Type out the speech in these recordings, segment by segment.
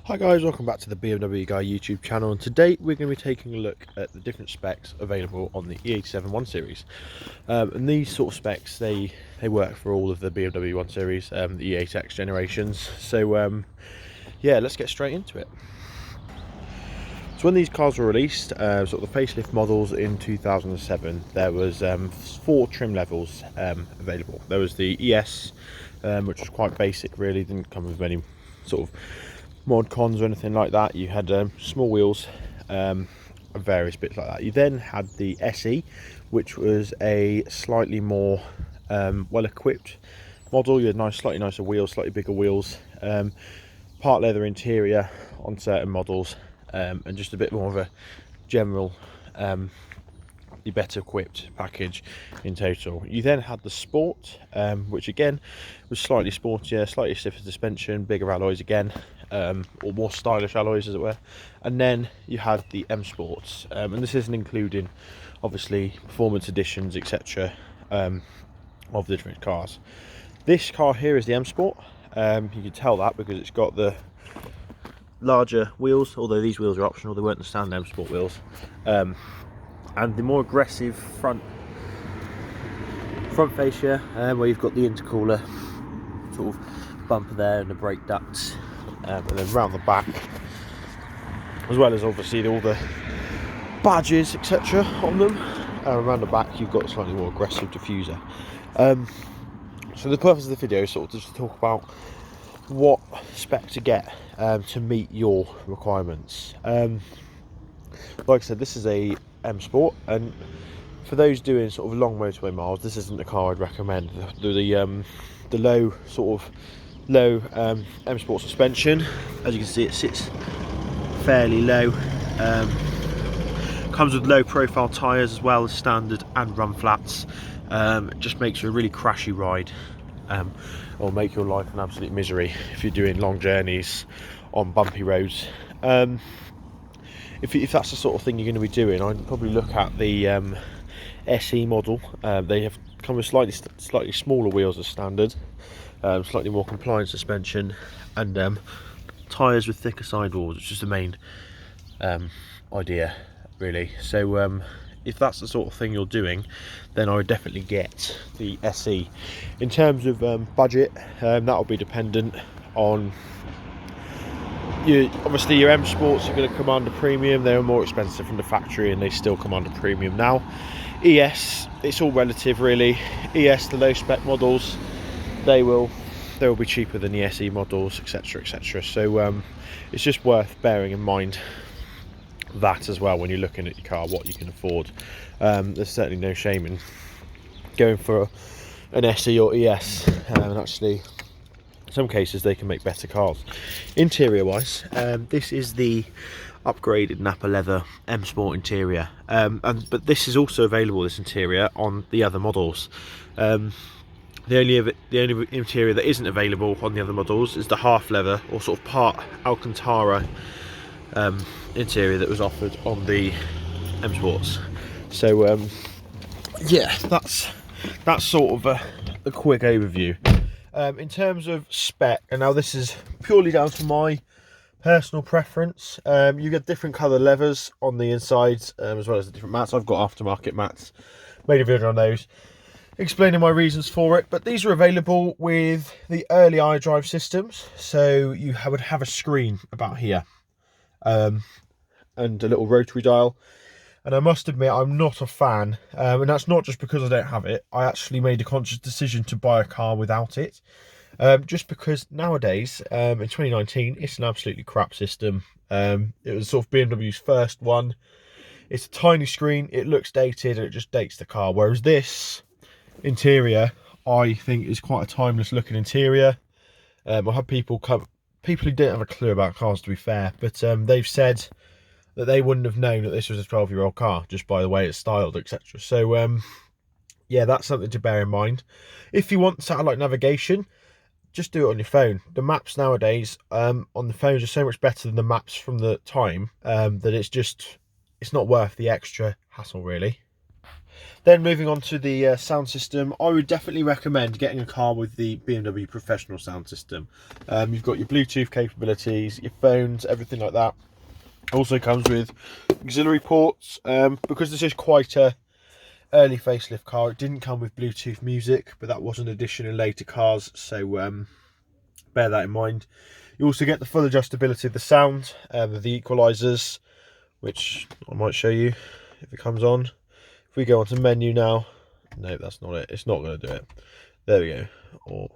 Hi guys, welcome back to the BMW Guy YouTube channel, and today we're going to be taking a look at the different specs available on the E87 1 Series. And these sort of specs, they work for all of the BMW 1 Series, the E8X generations. So yeah, let's get straight into it. So when these cars were released, sort of the facelift models in 2007, there was 4 trim levels available. There was the ES, which was quite basic really, didn't come with many sort of mod cons or anything like that. You had small wheels and various bits like that. You then had the SE, which was a slightly more well equipped model. You had slightly nicer wheels, slightly bigger wheels, part leather interior on certain models, and just a bit more of a general the better equipped package in total. You then had the Sport, which again was slightly sportier, slightly stiffer suspension, bigger alloys again, or more stylish alloys as it were. And then you had the M Sports, and this isn't including obviously performance editions etc. Of the different cars. This car here is the M Sport. You can tell that because it's got the larger wheels, although these wheels are optional, they weren't the standard M Sport wheels, and the more aggressive front fascia, where you've got the intercooler sort of bumper there and the brake ducts, and then round the back, as well as obviously all the badges etc on them. Around the back you've got a slightly more aggressive diffuser. So the purpose of the video is sort of just to talk about what spec to get to meet your requirements. Like I said, this is a M Sport, and for those doing sort of long motorway miles, this isn't the car I'd recommend. The low M Sport suspension, as you can see, it sits fairly low. Comes with low profile tyres as well as standard and run flats. It just makes you a really crashy ride, or make your life an absolute misery if you're doing long journeys on bumpy roads. If that's the sort of thing you're going to be doing, I'd probably look at the SE model. They have come with slightly smaller wheels as standard, slightly more compliant suspension, and tyres with thicker sidewalls, which is the main idea really. So if that's the sort of thing you're doing, then I would definitely get the SE. In terms of budget, that'll be dependent on obviously your M Sports are going to command a premium. They were more expensive from the factory and they still command a premium now. ES, it's all relative really. ES, the low spec models, they will be cheaper than the SE models, etc etc. So it's just worth bearing in mind that as well when you're looking at your car, what you can afford. There's certainly no shame in going for an SE or ES, and actually in some cases they can make better cars. Interior wise, this is the upgraded Napa leather M Sport interior, but this is also available, this interior, on the other models. The only interior that isn't available on the other models is the half leather or sort of part Alcantara interior that was offered on the M Sports. So yeah, that's sort of a quick overview. In terms of spec, and now this is purely down to my personal preference, you get different colour leathers on the insides, as well as the different mats. I've got aftermarket mats, made a video on those explaining my reasons for it, but these are available with the early iDrive systems. So you would have a screen about here, and a little rotary dial. And I must admit, I'm not a fan, and that's not just because I don't have it. I actually made a conscious decision to buy a car without it, just because nowadays, in 2019, it's an absolutely crap system. It was sort of BMW's first one. It's a tiny screen, it looks dated, and it just dates the car. Whereas this interior, I think, is quite a timeless looking interior. I've had people who don't have a clue about cars, to be fair, but they've said that they wouldn't have known that this was a 12-year-old car just by the way it's styled, etc. So yeah, that's something to bear in mind. If you want satellite navigation, just do it on your phone. The maps nowadays on the phones are so much better than the maps from the time, that it's not worth the extra hassle really. Then moving on to the sound system, I would definitely recommend getting a car with the BMW professional sound system. You've got your Bluetooth capabilities, your phones, everything like that. Also comes with auxiliary ports. Because this is quite a early facelift car, it didn't come with Bluetooth music, but that was an addition in later cars, so bear that in mind. You also get the full adjustability of the sound, of the equalizers, which I might show you if it comes on. If we go onto menu now, no, that's not it. It's not going to do it. There we go. Or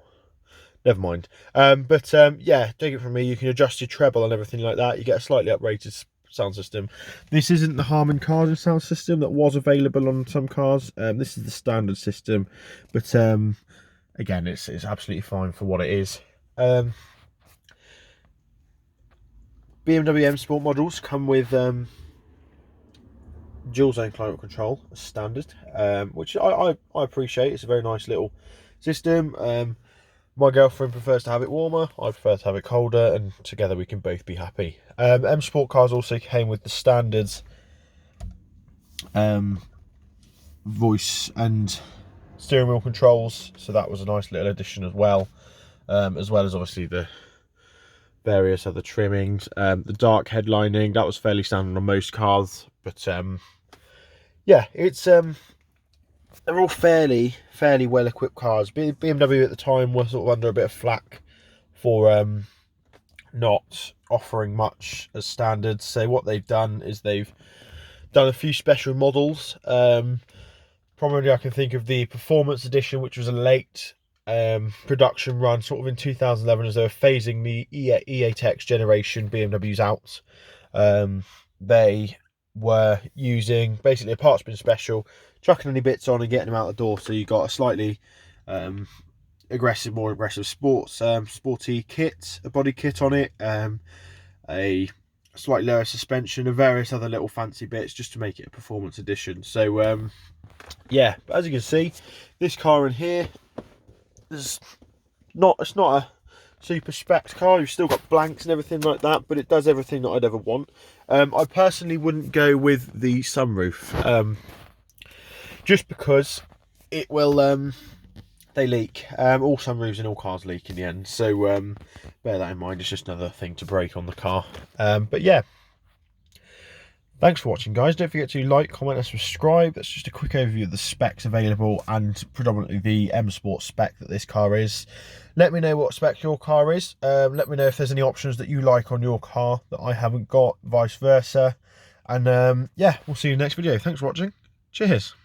never mind. Yeah, take it from me. You can adjust your treble and everything like that. You get a slightly uprated sound system. This isn't the Harman Kardon sound system that was available on some cars. This is the standard system, but again, it's absolutely fine for what it is. BMW M Sport models come with dual zone climate control as standard, which I appreciate. It's a very nice little system. My girlfriend prefers to have it warmer, I prefer to have it colder, and together we can both be happy. M Sport cars also came with the standards voice and steering wheel controls, so that was a nice little addition as well as obviously the various other trimmings. The dark headlining, that was fairly standard on most cars, but yeah, it's they're all fairly well equipped cars. BMW at the time was sort of under a bit of flack for not offering much as standards. So what they've done is they've done a few special models. Probably I can think of the Performance Edition, which was a late production run sort of in 2011 as they were phasing the E8X generation BMWs out. They were using basically a parts bin special, chucking any bits on and getting them out the door, so you got a slightly more aggressive sporty kit, a body kit on it, a slightly lower suspension and various other little fancy bits just to make it a performance edition. So yeah, but as you can see, this car in here it's not a super spec car. You've still got blanks and everything like that, but it does everything that I'd ever want. I personally wouldn't go with the sunroof, just because it will they leak. All sunroofs in all cars leak in the end, so bear that in mind. It's just another thing to break on the car. But yeah, thanks for watching, guys. Don't forget to like, comment and subscribe. That's just a quick overview of the specs available, and predominantly the M Sport spec that this car is. Let me know what spec your car is. Let me know if there's any options that you like on your car that I haven't got, vice versa. And yeah, we'll see you in the next video. Thanks for watching. Cheers.